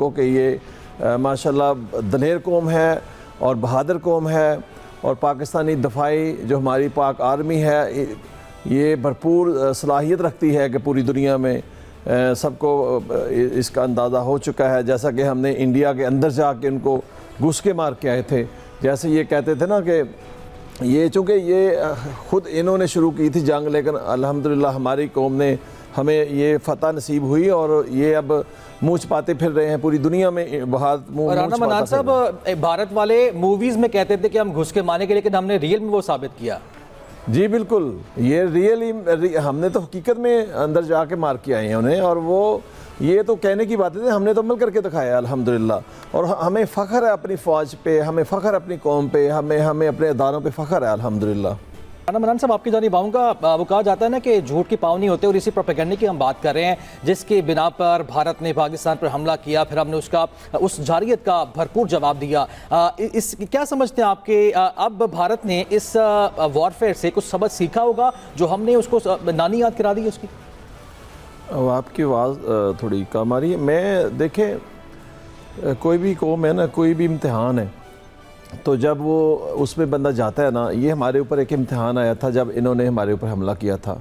کو کہ یہ ماشاءاللہ دلیر قوم ہے اور بہادر قوم ہے، اور پاکستانی دفاعی جو ہماری پاک آرمی ہے یہ بھرپور صلاحیت رکھتی ہے کہ پوری دنیا میں سب کو اس کا اندازہ ہو چکا ہے. جیسا کہ ہم نے انڈیا کے اندر جا کے ان کو گھس کے مار کے آئے تھے. جیسے یہ کہتے تھے نا کہ یہ چونکہ یہ خود انہوں نے شروع کی تھی جنگ، لیکن الحمدللہ ہماری قوم نے ہمیں یہ فتح نصیب ہوئی اور یہ اب منہ چھپاتے پھر رہے ہیں پوری دنیا میں. رانا منان صاحب، بھارت والے موویز میں کہتے تھے کہ ہم گھس کے مارنے کے، لیکن ہم نے ریئل میں وہ ثابت کیا. جی بالکل، یہ ریئلی ہم نے تو حقیقت میں اندر جا کے مار کے آئے ہیں انہیں، اور وہ یہ تو کہنے کی باتیں تھے، ہم نے تو عمل کر کے دکھایا الحمدللہ. اور ہمیں فخر ہے اپنی فوج پہ، ہمیں فخر اپنی قوم پہ، ہمیں اپنے اداروں پہ فخر ہے الحمدللہ. رانا منان صاحب، آپ کی جانب آؤں گا. وہ کہا جاتا ہے نا کہ جھوٹ کی پاؤں نہیں ہوتے، اور اسی پروپیگنڈے کی ہم بات کر رہے ہیں جس کی بنا پر بھارت نے پاکستان پر حملہ کیا، پھر ہم نے اس جارحیت کا بھرپور جواب دیا. کیا سمجھتے ہیں آپ کہ اب بھارت نے اس وارفیئر سے کچھ سبق سیکھا ہوگا جو ہم نے اس کو نانی یاد کرا دی اس کی؟ آپ کی آواز تھوڑی کم آ رہی ہے. میں دیکھیں، کوئی بھی قوم ہے نا، کوئی بھی امتحان ہے، تو جب وہ اس میں بندہ جاتا ہے نا، یہ ہمارے اوپر ایک امتحان آیا تھا جب انہوں نے ہمارے اوپر حملہ کیا تھا.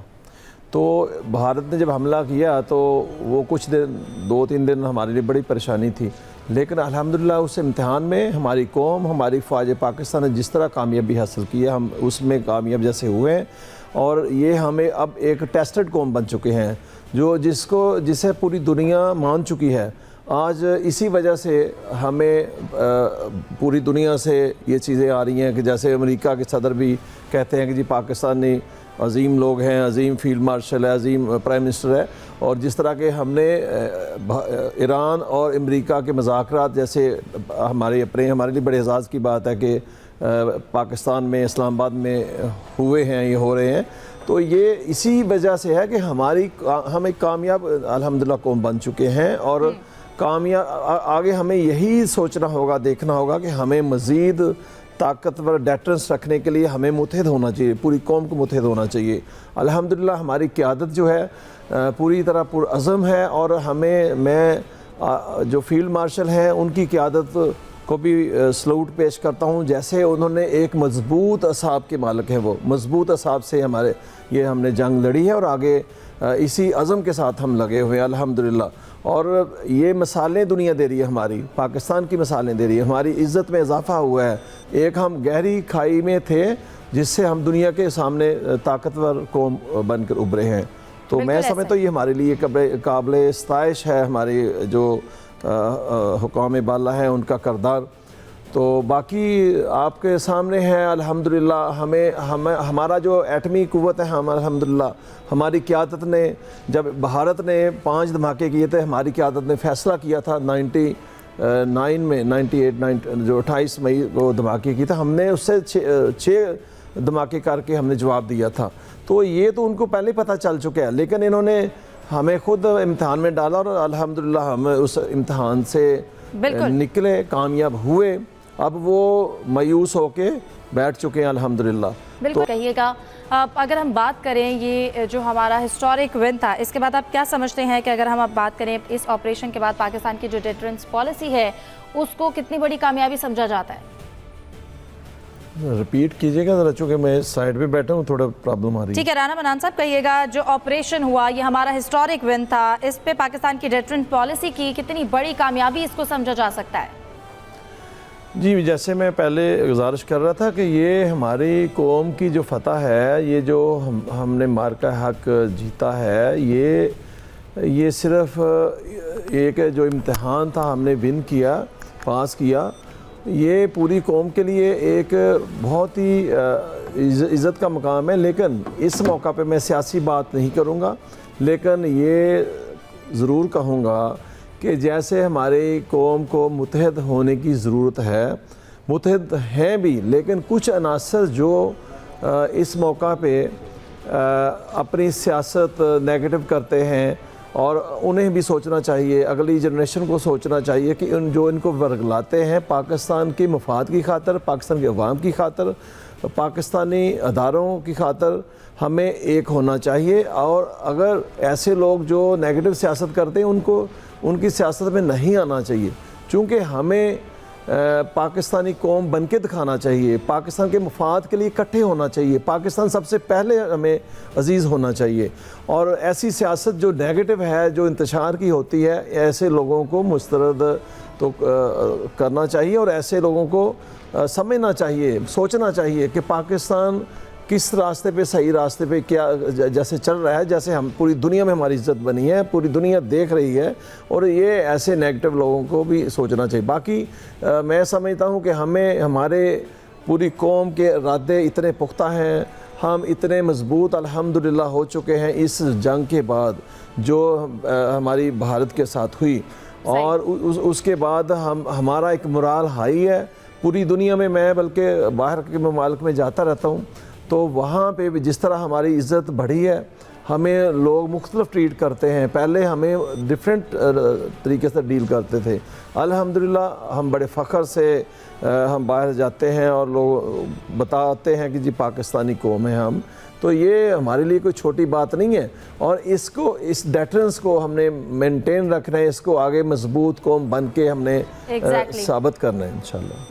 تو بھارت نے جب حملہ کیا تو وہ کچھ دن 2-3 دن ہمارے لیے بڑی پریشانی تھی، لیکن الحمدللہ اس امتحان میں ہماری قوم، ہماری فوج پاکستان نے جس طرح کامیابی حاصل کی ہے، ہم اس میں کامیاب جیسے ہوئے ہیں. اور یہ ہمیں اب ایک ٹیسٹڈ قوم بن چکے ہیں جسے پوری دنیا مان چکی ہے. آج اسی وجہ سے ہمیں پوری دنیا سے یہ چیزیں آ رہی ہیں کہ جیسے امریکہ کے صدر بھی کہتے ہیں کہ جی پاکستانی عظیم لوگ ہیں، عظیم فیلڈ مارشل ہے، عظیم پرائم منسٹر ہے. اور جس طرح کہ ہم نے ایران اور امریکہ کے مذاکرات جیسے ہمارے لیے بڑے اعزاز کی بات ہے کہ پاکستان میں اسلام آباد میں ہوئے ہیں، یہ ہو رہے ہیں. تو یہ اسی وجہ سے ہے کہ ہم ایک کامیاب الحمدللہ قوم بن چکے ہیں، اور آگے ہمیں یہی سوچنا ہوگا، دیکھنا ہوگا کہ ہمیں مزید طاقتور ڈیٹرنس رکھنے کے لیے ہمیں متحد ہونا چاہیے، پوری قوم کو متحد ہونا چاہیے. الحمدللہ ہماری قیادت جو ہے پوری طرح پرعزم ہے، اور میں جو فیلڈ مارشل ہیں ان کی قیادت کو بھی سلوٹ پیش کرتا ہوں. جیسے انہوں نے ایک مضبوط اعصاب کے مالک ہیں، وہ مضبوط اعصاب سے ہم نے جنگ لڑی ہے، اور آگے اسی عزم کے ساتھ ہم لگے ہوئے ہیں الحمدللہ. اور یہ مثالیں دنیا دے رہی ہے، ہماری پاکستان کی مثالیں دے رہی ہے، ہماری عزت میں اضافہ ہوا ہے. ایک ہم گہری کھائی میں تھے جس سے ہم دنیا کے سامنے طاقتور قوم بن کر ابھرے ہیں. تو میں سمجھتا ہوں یہ ہمارے لیے قابل ستائش ہے، ہماری جو حکام بالا ہیں ان کا کردار. تو باقی آپ کے سامنے ہے الحمدللہ. ہمارا جو ایٹمی قوت ہے، ہم الحمدللہ ہماری قیادت نے، جب بھارت نے 5 دھماکے کیے تھے، ہماری قیادت نے فیصلہ کیا تھا 98 میں 28 مئی کو دھماکے کی تھا، ہم نے اس سے 6 دھماکے کر کے ہم نے جواب دیا تھا. تو یہ تو ان کو پہلے پتہ چل چکا ہے، لیکن انہوں نے ہمیں خود امتحان میں ڈالا، اور الحمدللہ ہم اس امتحان سے نکلے، کامیاب ہوئے. اب وہ مایوس ہو کے بیٹھ چکے ہیں الحمدللہ. بالکل کہیے گا، اگر ہم بات کریں یہ جو ہمارا ہسٹورک ون تھا، اس کے بعد آپ کیا سمجھتے ہیں کہ اگر ہم اب بات کریں اس آپریشن کے بعد پاکستان کی جو ڈیٹرنس پالیسی ہے اس کو کتنی بڑی کامیابی سمجھا جاتا ہے؟ ریپیٹ کیجئے گا ذرا، چونکہ میں سائڈ پہ بیٹھا ہوں، تھوڑا پرابلم آ رہی ہے. ٹھیک ہے رانا منان صاحب، کہیے گا جو آپریشن ہوا یہ ہمارا ہسٹورک ون تھا، اس پہ پاکستان کی ڈیٹرنس پالیسی کی کتنی بڑی کامیابی اس کو سمجھا جا سکتا ہے؟ جی، جیسے میں پہلے گزارش کر رہا تھا کہ یہ ہماری قوم کی جو فتح ہے، یہ جو ہم نے مارکہ حق جیتا ہے، یہ صرف ایک جو امتحان تھا ہم نے ون کیا، پاس کیا. یہ پوری قوم کے لیے ایک بہت ہی عزت کا مقام ہے. لیکن اس موقع پہ میں سیاسی بات نہیں کروں گا، لیکن یہ ضرور کہوں گا کہ جیسے ہماری قوم کو متحد ہونے کی ضرورت ہے، متحد ہیں بھی، لیکن کچھ عناصر جو اس موقع پہ اپنی سیاست نیگیٹو کرتے ہیں اور انہیں بھی سوچنا چاہیے، اگلی جنریشن کو سوچنا چاہیے کہ جو ان کو ورگلاتے ہیں پاکستان کی مفاد کی خاطر، پاکستان کے عوام کی خاطر، پاکستانی اداروں کی خاطر ہمیں ایک ہونا چاہیے. اور اگر ایسے لوگ جو نیگیٹو سیاست کرتے ہیں ان کی سیاست میں نہیں آنا چاہیے، چونکہ ہمیں پاکستانی قوم بن کے دکھانا چاہیے، پاکستان کے مفاد کے لیے اکٹھے ہونا چاہیے، پاکستان سب سے پہلے ہمیں عزیز ہونا چاہیے. اور ایسی سیاست جو نیگیٹو ہے، جو انتشار کی ہوتی ہے، ایسے لوگوں کو مسترد تو کرنا چاہیے اور ایسے لوگوں کو سمجھنا چاہیے، سوچنا چاہیے کہ پاکستان کس راستے پہ، صحیح راستے پہ کیا جیسے چل رہا ہے، جیسے ہم پوری دنیا میں ہماری عزت بنی ہے، پوری دنیا دیکھ رہی ہے، اور یہ ایسے نیگیٹو لوگوں کو بھی سوچنا چاہیے. باقی میں سمجھتا ہوں کہ ہمارے پوری قوم کے ارادے اتنے پختہ ہیں، ہم اتنے مضبوط الحمدللہ ہو چکے ہیں اس جنگ کے بعد جو ہماری بھارت کے ساتھ ہوئی، اور اس کے بعد ہمارا ایک مورال ہائی ہے پوری دنیا میں. میں بلکہ باہر کے ممالک میں جاتا رہتا ہوں تو وہاں پہ بھی جس طرح ہماری عزت بڑھی ہے، ہمیں لوگ مختلف ٹریٹ کرتے ہیں. پہلے ہمیں ڈیفرنٹ طریقے سے ڈیل کرتے تھے، الحمدللہ ہم بڑے فخر سے ہم باہر جاتے ہیں اور لوگ بتاتے ہیں کہ جی پاکستانی قوم ہے ہم. تو یہ ہمارے لیے کوئی چھوٹی بات نہیں ہے، اور اس ڈیٹرنس کو ہم نے مینٹین رکھنا ہے، اس کو آگے مضبوط قوم بن کے ہم نے ثابت کرنا ہے انشاءاللہ.